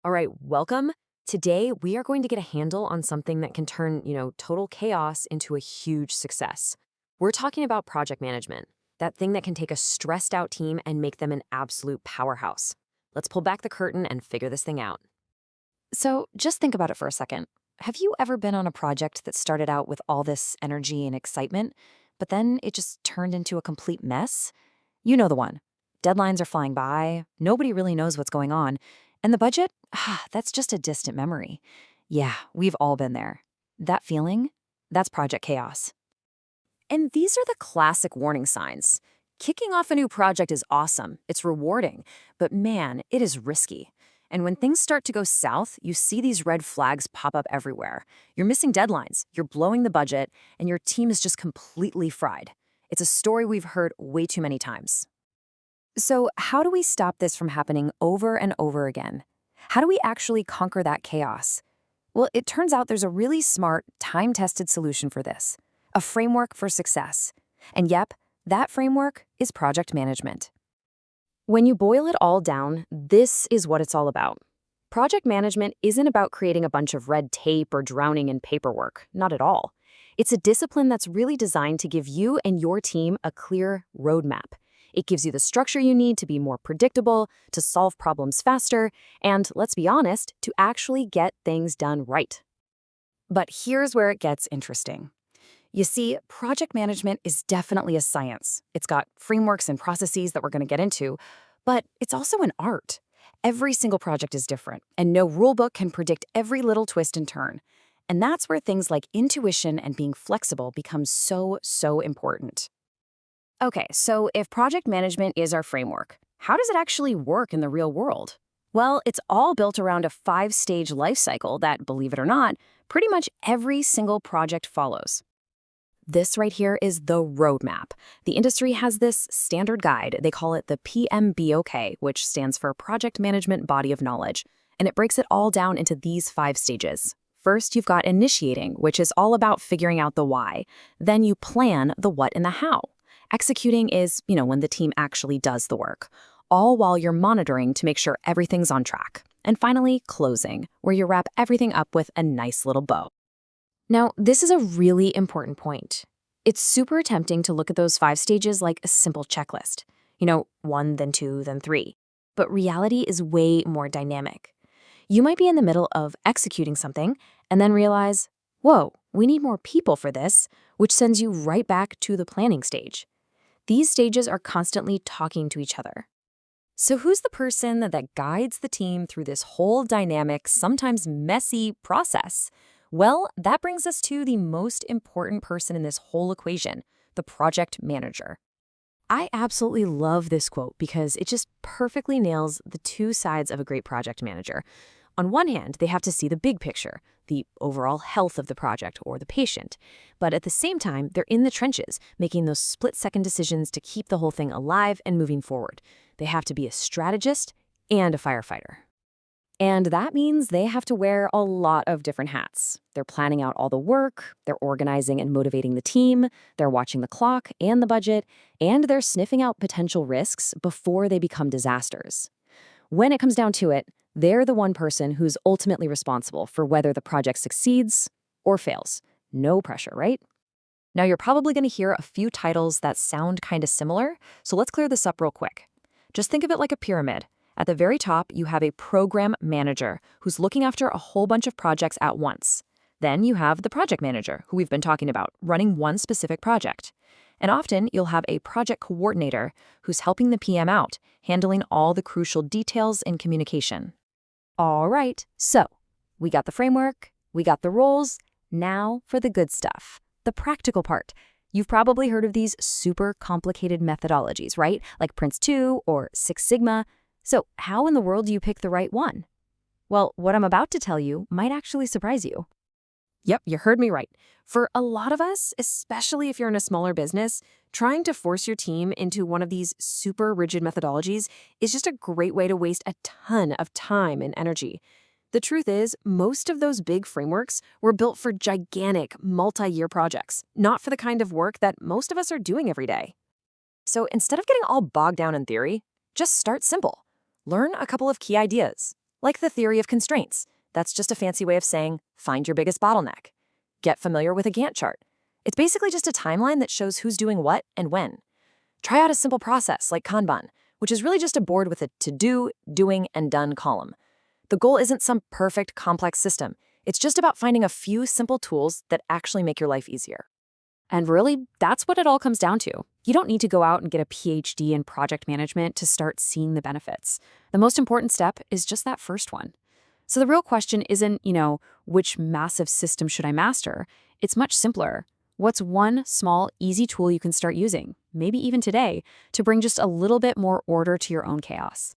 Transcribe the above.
All right, welcome. Today, we are going to get a handle on something that can turn, total chaos into a huge success. We're talking about project management, that thing that can take a stressed out team and make them an absolute powerhouse. Let's pull back the curtain and figure this thing out. So just think about it for a second. Have you ever been on a project that started out with all this energy and excitement, but then it just turned into a complete mess? You know the one. Deadlines are flying by, nobody really knows what's going on, and the budget? That's just a distant memory. Yeah, we've all been there. That feeling? That's project chaos. And these are the classic warning signs. Kicking off a new project is awesome, it's rewarding, but man, it is risky. And when things start to go south, you see these red flags pop up everywhere. You're missing deadlines, you're blowing the budget, and your team is just completely fried. It's a story we've heard way too many times. So, how do we stop this from happening over and over again? How do we actually conquer that chaos? Well, it turns out there's a really smart, time-tested solution for this. A framework for success. And yep, that framework is project management. When you boil it all down, this is what it's all about. Project management isn't about creating a bunch of red tape or drowning in paperwork, not at all. It's a discipline that's really designed to give you and your team a clear roadmap. It gives you the structure you need to be more predictable, to solve problems faster, and, let's be honest, to actually get things done right. But here's where it gets interesting. You see, project management is definitely a science. It's got frameworks and processes that we're going to get into, but it's also an art. Every single project is different, and no rulebook can predict every little twist and turn. And that's where things like intuition and being flexible become so important. Okay, so if project management is our framework, how does it actually work in the real world? Well, it's all built around a 5-stage life cycle that, believe it or not, pretty much every single project follows. This right here is the roadmap. The industry has this standard guide. They call it the PMBOK, which stands for Project Management Body of Knowledge, and it breaks it all down into these 5 stages. First, you've got initiating, which is all about figuring out the why. Then you plan the what and the how. Executing is, when the team actually does the work, all while you're monitoring to make sure everything's on track. And finally, closing, where you wrap everything up with a nice little bow. Now, this is a really important point. It's super tempting to look at those 5 stages like a simple checklist. 1, then 2, then 3. But reality is way more dynamic. You might be in the middle of executing something and then realize, whoa, we need more people for this, which sends you right back to the planning stage. These stages are constantly talking to each other. So who's the person that guides the team through this whole dynamic, sometimes messy process? Well, that brings us to the most important person in this whole equation, the project manager. I absolutely love this quote because it just perfectly nails the two sides of a great project manager. On one hand, they have to see the big picture, the overall health of the project or the patient. But at the same time, they're in the trenches, making those split-second decisions to keep the whole thing alive and moving forward. They have to be a strategist and a firefighter. And that means they have to wear a lot of different hats. They're planning out all the work, they're organizing and motivating the team, they're watching the clock and the budget, and they're sniffing out potential risks before they become disasters. When it comes down to it, they're the one person who's ultimately responsible for whether the project succeeds or fails. No pressure, right? Now, you're probably going to hear a few titles that sound kind of similar, so let's clear this up real quick. Just think of it like a pyramid. At the very top, you have a program manager who's looking after a whole bunch of projects at once. Then you have the project manager, who we've been talking about, running one specific project. And often, you'll have a project coordinator who's helping the PM out, handling all the crucial details in communication. All right, so we got the framework, we got the roles. Now for the good stuff, the practical part. You've probably heard of these super complicated methodologies, right? Like Prince2 or Six Sigma. So how in the world do you pick the right one? Well, what I'm about to tell you might actually surprise you. Yep, you heard me right. For a lot of us, especially if you're in a smaller business, trying to force your team into one of these super rigid methodologies is just a great way to waste a ton of time and energy. The truth is, most of those big frameworks were built for gigantic, multi-year projects, not for the kind of work that most of us are doing every day. So instead of getting all bogged down in theory, just start simple. Learn a couple of key ideas. Like the theory of constraints. That's just a fancy way of saying, find your biggest bottleneck. Get familiar with a Gantt chart. It's basically just a timeline that shows who's doing what and when. Try out a simple process like Kanban, which is really just a board with a to-do, doing, and done column. The goal isn't some perfect, complex system. It's just about finding a few simple tools that actually make your life easier. And really, that's what it all comes down to. You don't need to go out and get a PhD in project management to start seeing the benefits. The most important step is just that first one. So the real question isn't, which massive system should I master? It's much simpler. What's one small, easy tool you can start using, maybe even today, to bring just a little bit more order to your own chaos?